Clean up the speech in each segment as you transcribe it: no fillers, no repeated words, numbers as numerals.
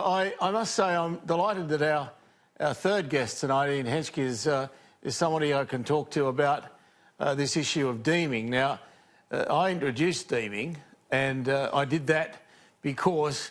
I must say I'm delighted that our third guest tonight, Ian Henschke, is somebody I can talk to about this issue of deeming. Now, I introduced deeming, and I did that because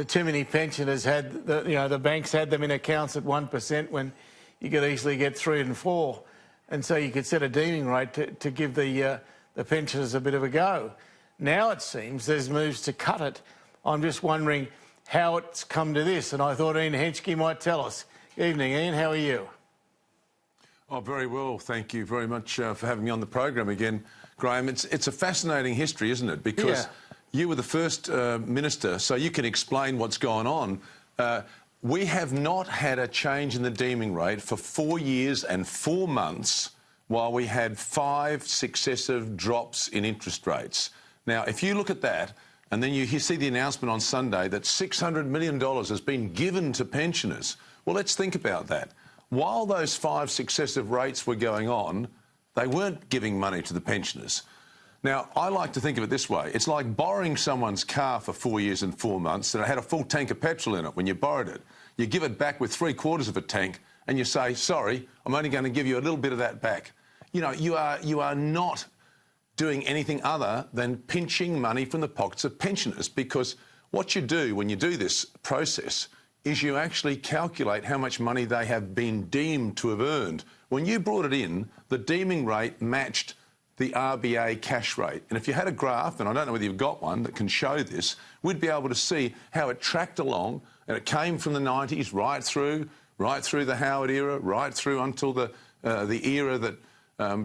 too many pensioners had, the banks had them in accounts at 1% when you could easily get 3 and 4. And so you could set a deeming rate to give the pensioners a bit of a go. Now it seems there's moves to cut it. I'm just wondering how it's come to this, and I thought Ian Henschke might tell us. Good evening, Ian. How are you? Oh, very well. Thank you very much for having me on the program again, Graham. It's a fascinating history, isn't it? Because you were the first minister, so you can explain what's gone on. We have not had a change in the deeming rate for 4 years and 4 months while we had 5 successive drops in interest rates. Now, if you look at that, and then you see the announcement on Sunday that $600 million has been given to pensioners. Well, let's think about that. While those 5 successive rates were going on, they weren't giving money to the pensioners. Now, I like to think of it this way. It's like borrowing someone's car for 4 years and 4 months and it had a full tank of petrol in it when you borrowed it. You give it back with 3/4 of a tank and you say, sorry, I'm only going to give you a little bit of that back. You know, you are not doing anything other than pinching money from the pockets of pensioners, because what you do when you do this process is you actually calculate how much money they have been deemed to have earned. When you brought it in, the deeming rate matched the RBA cash rate. And if you had a graph, and I don't know whether you've got one that can show this, we'd be able to see how it tracked along, and it came from the 90s right through the Howard era, right through until the era that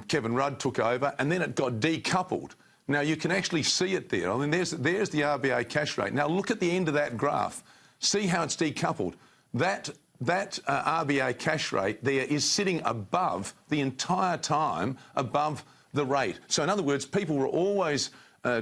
Kevin Rudd took over, and then it got decoupled. Now, you can actually see it there. I mean, there's the RBA cash rate. Now, look at the end of that graph. See how it's decoupled. That RBA cash rate there is sitting above the entire time, above the rate. So, in other words, people were always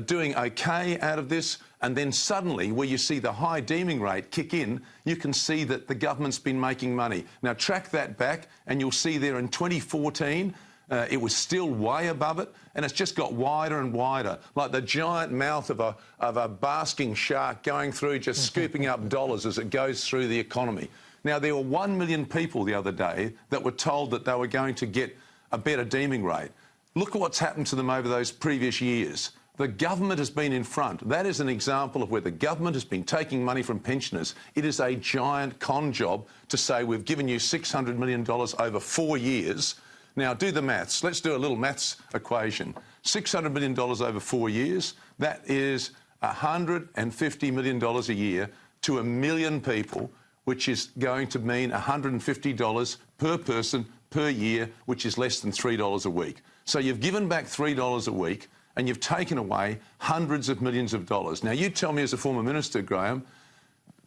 doing OK out of this, and then suddenly, where you see the high deeming rate kick in, you can see that the government's been making money. Now, track that back, and you'll see there in 2014, it was still way above it, and it's just got wider and wider, like the giant mouth of a basking shark going through, just scooping up dollars as it goes through the economy. Now, there were 1 million people the other day that were told that they were going to get a better deeming rate. Look at what's happened to them over those previous years. The government has been in front. That is an example of where the government has been taking money from pensioners. It is a giant con job to say we've given you $600 million over 4 years. Now, do the maths. Let's do a little maths equation. $600 million over 4 years, that is $150 million a year to 1 million people, which is going to mean $150 per person per year, which is less than $3 a week. So you've given back $3 a week and you've taken away hundreds of millions of dollars. Now, you tell me as a former minister, Graham,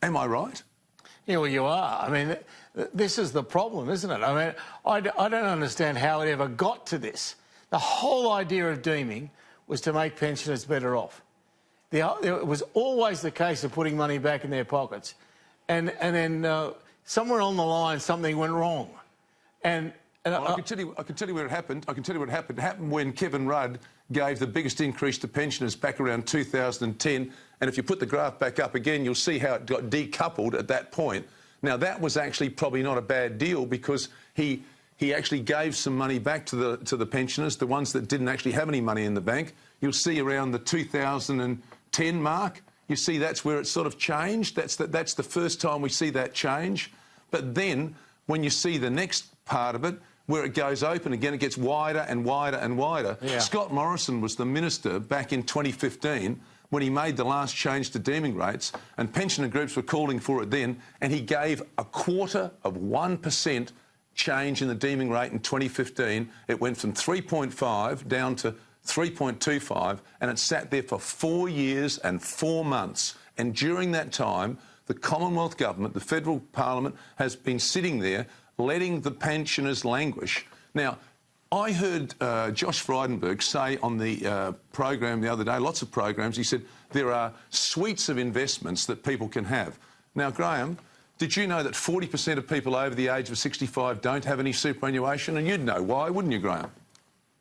am I right? Yeah, well, you are. I mean, this is the problem, isn't it? I mean, I don't understand how it ever got to this. The whole idea of deeming was to make pensioners better off. It was always the case of putting money back in their pockets. And then somewhere on the line, something went wrong. Well, I can tell you where it happened. I can tell you what happened. It happened when Kevin Rudd gave the biggest increase to pensioners back around 2010. And if you put the graph back up again, you'll see how it got decoupled at that point. Now, that was actually probably not a bad deal, because he actually gave some money back to the pensioners, the ones that didn't actually have any money in the bank. You'll see around the 2010 mark, you see that's where it sort of changed. That's the first time we see that change. But then when you see the next part of it, where it goes open again, it gets wider and wider and wider. Yeah. Scott Morrison was the minister back in 2015 when he made the last change to deeming rates, and pensioner groups were calling for it then, and he gave 1/4% change in the deeming rate in 2015. It went from 3.5 down to 3.25, and it sat there for 4 years and 4 months. And during that time, the Commonwealth Government, the federal parliament, has been sitting there letting the pensioners languish. Now, I heard Josh Frydenberg say on the program the other day, lots of programs, he said there are suites of investments that people can have. Now, Graham, did you know that 40% of people over the age of 65 don't have any superannuation? And you'd know why, wouldn't you, Graham?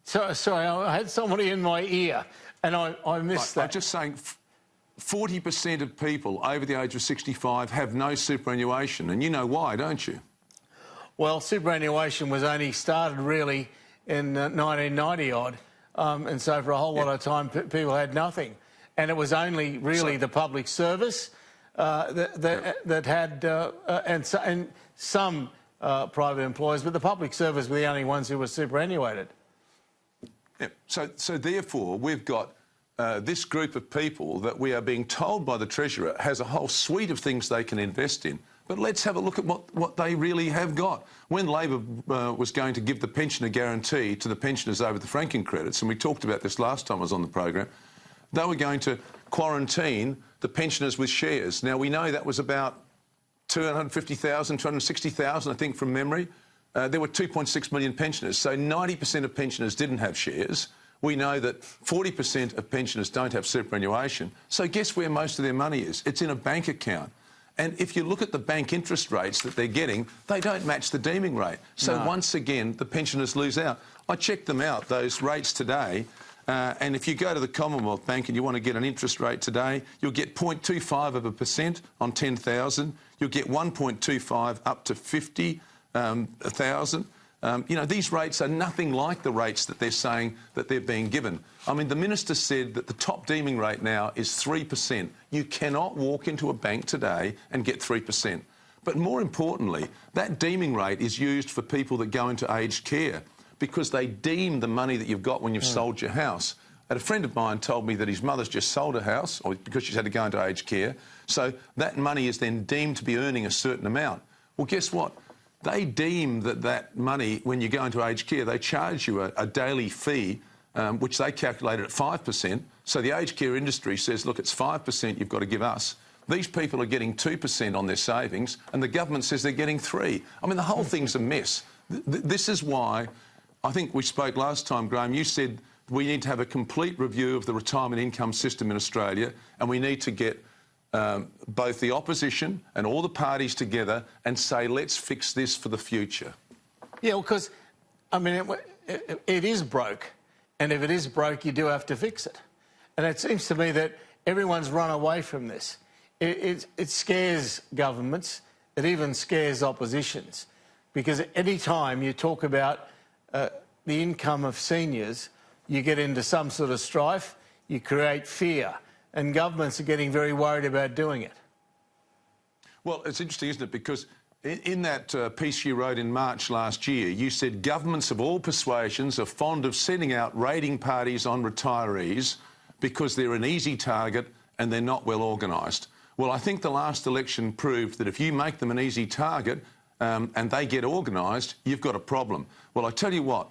Sorry, I had somebody in my ear and I missed that. I'm just saying 40% of people over the age of 65 have no superannuation, and you know why, don't you? Well, superannuation was only started really in 1990-odd, and so for a whole lot of time people had nothing. And it was only really the public service that had, and some private employers, but the public service were the only ones who were superannuated. Yeah. So therefore, we've got this group of people that we are being told by the Treasurer has a whole suite of things they can invest in. But let's have a look at what they really have got. When Labor was going to give the pensioner guarantee to the pensioners over the franking credits, and we talked about this last time I was on the program, they were going to quarantine the pensioners with shares. Now, we know that was about 250,000, 260,000, I think, from memory. There were 2.6 million pensioners, so 90% of pensioners didn't have shares. We know that 40% of pensioners don't have superannuation. So guess where most of their money is? It's in a bank account. And if you look at the bank interest rates that they're getting, they don't match the deeming rate. So once again, the pensioners lose out. I checked them out, those rates today, and if you go to the Commonwealth Bank and you want to get an interest rate today, you'll get 0.25% on 10,000. You'll get 1.25 up to 50,000. You know, these rates are nothing like the rates that they're saying that they're being given. I mean, the Minister said that the top deeming rate now is 3%. You cannot walk into a bank today and get 3%. But more importantly, that deeming rate is used for people that go into aged care because they deem the money that you've got when you've sold your house. And a friend of mine told me that his mother's just sold a house or because she's had to go into aged care. So that money is then deemed to be earning a certain amount. Well, guess what? They deem that money, when you go into aged care, they charge you a daily fee, which they calculated at 5%. So the aged care industry says, look, it's 5% you've got to give us. These people are getting 2% on their savings, and the government says they're getting 3%. I mean, the whole thing's a mess. This is why, I think we spoke last time, Graham, you said we need to have a complete review of the retirement income system in Australia, and we need to get both the opposition and all the parties together and say, let's fix this for the future. Yeah, because, I mean, it is broke. And if it is broke, you do have to fix it. And it seems to me that everyone's run away from this. It scares governments. It even scares oppositions. Because any time you talk about the income of seniors, you get into some sort of strife, you create fear. And governments are getting very worried about doing it. Well, it's interesting, isn't it? Because in that piece you wrote in March last year, you said governments of all persuasions are fond of sending out raiding parties on retirees because they're an easy target and they're not well organised. Well, I think the last election proved that if you make them an easy target and they get organised, you've got a problem. Well, I tell you what.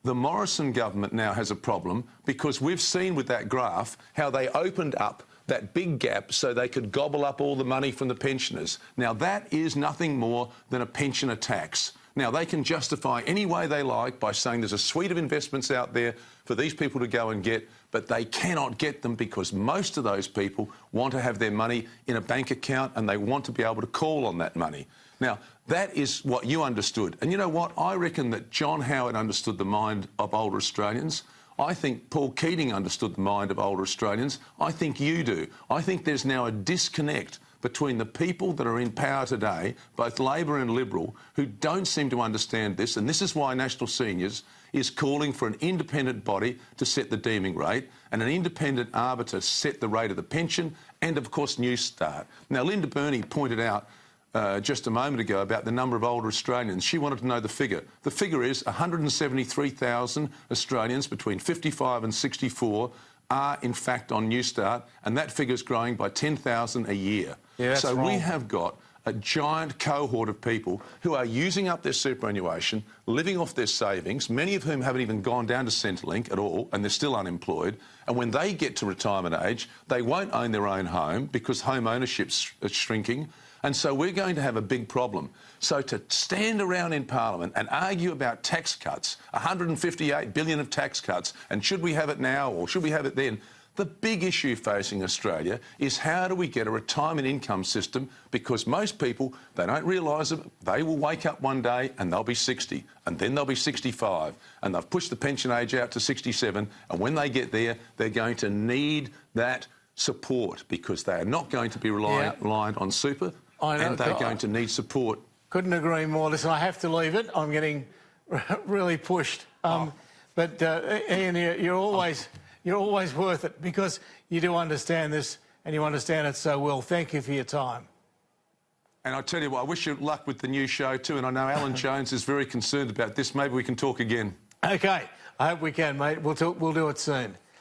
The Morrison government now has a problem because we've seen with that graph how they opened up that big gap so they could gobble up all the money from the pensioners. Now, that is nothing more than a pensioner tax. Now, they can justify any way they like by saying there's a suite of investments out there for these people to go and get, but they cannot get them because most of those people want to have their money in a bank account and they want to be able to call on that money. Now, that is what you understood. And you know what? I reckon that John Howard understood the mind of older Australians. I think Paul Keating understood the mind of older Australians. I think you do. I think there's now a disconnect between the people that are in power today, both Labor and Liberal, who don't seem to understand this. And this is why National Seniors is calling for an independent body to set the deeming rate and an independent arbiter to set the rate of the pension and, of course, New Start. Now, Linda Burney pointed out just a moment ago about the number of older Australians. She wanted to know the figure. The figure is 173,000 Australians between 55 and 64 are, in fact, on New Start, and that figure is growing by 10,000 a year. Yeah, that's so wrong. We have got a giant cohort of people who are using up their superannuation, living off their savings, many of whom haven't even gone down to Centrelink at all, and they're still unemployed. And when they get to retirement age, they won't own their own home because home ownership's shrinking. And so we're going to have a big problem. So to stand around in Parliament and argue about tax cuts, 158 billion of tax cuts, and should we have it now or should we have it then? The big issue facing Australia is how do we get a retirement income system, because most people, they don't realise it, they will wake up one day and they'll be 60 and then they'll be 65 and they've pushed the pension age out to 67, and when they get there, they're going to need that support, because they are not going to be reliant on super, I know, and they're going to need support. Couldn't agree more. Listen, I have to leave it. I'm getting really pushed. But Ian, you're always worth it, because you do understand this and you understand it so well. Thank you for your time. And I tell you what, I wish you luck with the new show too. And I know Alan Jones is very concerned about this. Maybe we can talk again. Okay, I hope we can, mate. We'll do it soon.